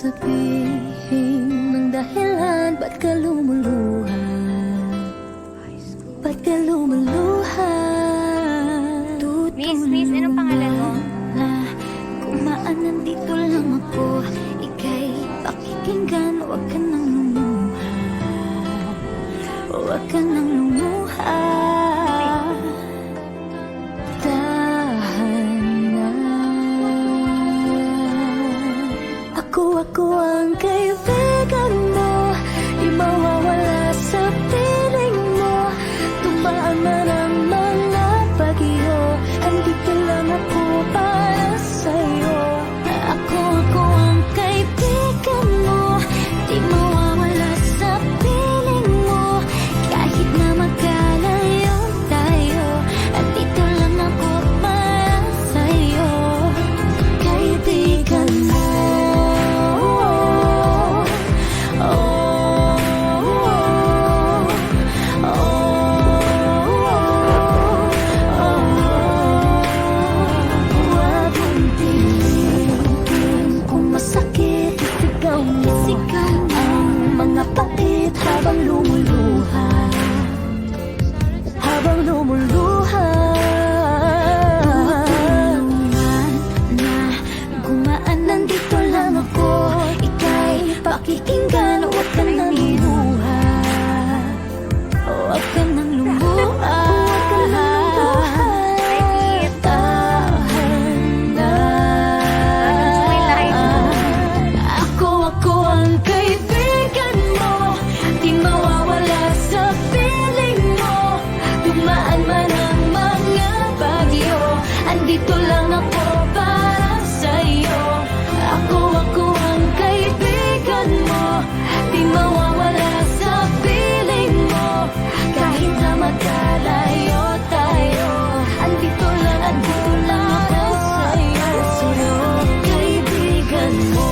sabihin ng dahilan, ba't ka lumuluha? Ba't ka lumuluha? Miss, anong pangalan mo? Kumaan, nandito lang ako. Ika'y pakikinggan, huwag ka nang lumuha. Huwag ka nang lumuha. Tahan na. Ako ang kaibigan mo, di mawawala sa piling mo. Tumaan man ang mga bagyo, andito lang ako para sa'yo. Ako ang kaibigan mo, di mawawala sa piling mo. Kahit na magkalayo tayo, andito lang ako para sa'yo. Kaibigan mo. Habang lumuluha, habang lumuluha. Gumaan, nandito lang ako. Ika'y pakikinggan, huwag ka nang lumuha. Huwag ka nang lumuha. Tahan na. Ako ang kaibigan mo, di mawawala sa piling mo. Dumaan man ang mga bagyo, andito lang ako para sa'yo. Ako ang kaibigan mo, di mawawala sa piling mo. Kahit na magkalayo tayo, andito lang ako sa'yo. Kaibigan mo.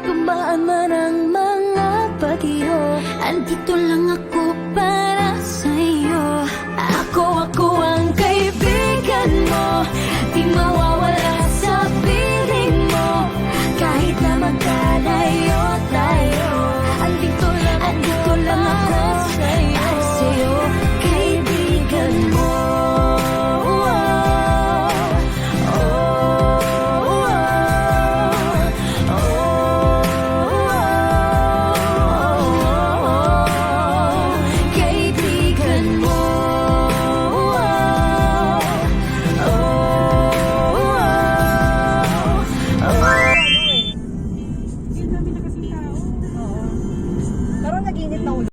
Tumaan man ang mga bagyo, andito lang ako para sa'yo. Ako ang kaibigan mo, di mawawala sa piling mo. Kahit na magkalayo tayo, andito lang ako sa'yo. Kaibigan mo. Parang nag-init na ulo.